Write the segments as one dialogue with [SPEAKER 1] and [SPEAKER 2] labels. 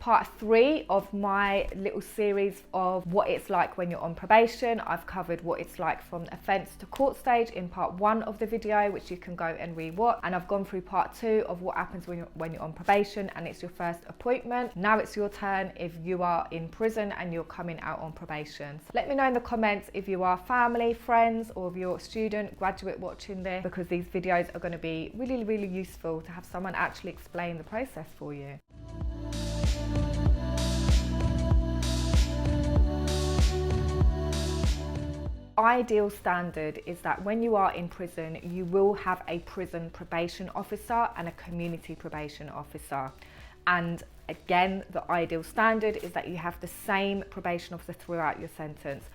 [SPEAKER 1] part 3 of my little series of what it's like when you're on probation. I've covered what it's like from offence to court stage in part 1 of the video, which you can go and re-watch. And I've gone through part 2 of what happens when you're on probation and it's your first appointment. Now it's your turn if you are in prison and you're coming out on probation. So let me know in the comments if you are family, friends, or if you're a student, graduate watching this, because these videos are going to be really, really useful to have someone actually explain the process for you. Ideal standard is that when you are in prison, you will have a prison probation officer and a community probation officer. And again, the ideal standard is that you have the same probation officer throughout your sentence.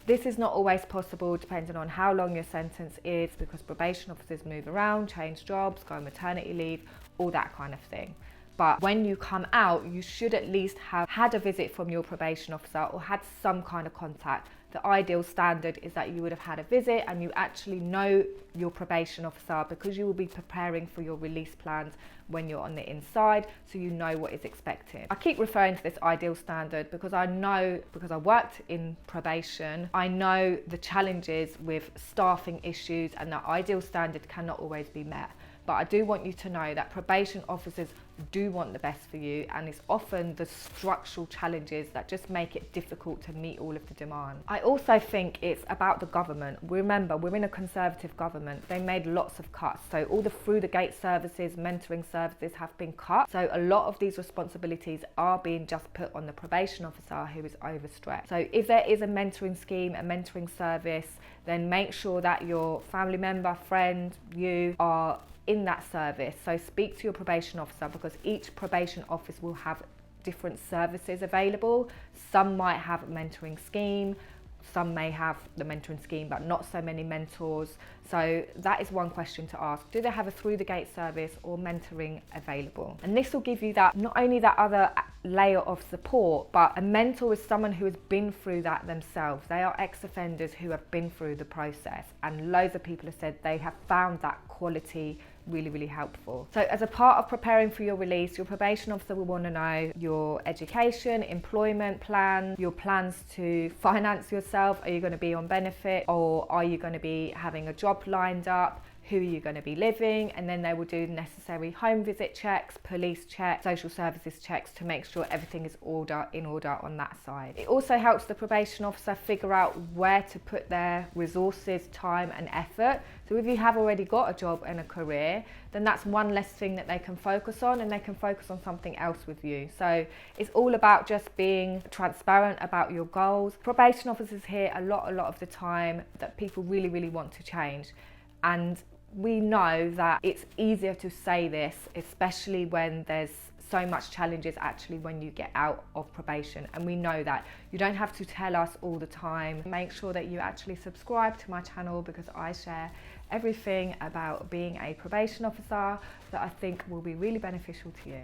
[SPEAKER 1] This is not always possible depending on how long your sentence is, because probation officers move around, change jobs, go on maternity leave, all that kind of thing. But when you come out, you should at least have had a visit from your probation officer or had some kind of contact. The ideal standard is that you would have had a visit and you actually know your probation officer, because you will be preparing for your release plans when you're on the inside, so you know what is expected. I keep referring to this ideal standard because I know, because I worked in probation, I know the challenges with staffing issues, and that ideal standard cannot always be met. But I do want you to know that probation officers do want the best for you, and it's often the structural challenges that just make it difficult to meet all of the demands. I also think it's about the government. Remember, we're in a Conservative government. They made lots of cuts. So all the through the gate services, mentoring services have been cut. So a lot of these responsibilities are being just put on the probation officer, who is overstretched. So if there is a mentoring scheme, a mentoring service, then make sure that your family member, friend, you are in that service. So speak to your probation officer, because each probation office will have different services available. Some might have a mentoring scheme, some may have the mentoring scheme but not so many mentors. So that is one question to ask. Do they have a through the gate service or mentoring available? And this will give you that, not only that other layer of support, but a mentor is someone who has been through that themselves. They are ex-offenders who have been through the process, and loads of people have said they have found that quality really, really helpful. So as a part of preparing for your release, your probation officer will want to know your education, employment plan, your plans to finance yourself. Are you going to be on benefit, or are you going to be having a job lined up? Who are you going to be living? And then they will do necessary home visit checks, police checks, social services checks to make sure everything is in order on that side. It also helps the probation officer figure out where to put their resources, time and effort. So if you have already got a job and a career, then that's one less thing that they can focus on, and they can focus on something else with you. So it's all about just being transparent about your goals. Probation officers hear a lot of the time that people really, really want to change. And we know that it's easier to say this, especially when there's so much challenges actually when you get out of probation. And we know that you don't have to tell us all the time. Make sure that you actually subscribe to my channel, because I share everything about being a probation officer that I think will be really beneficial to you.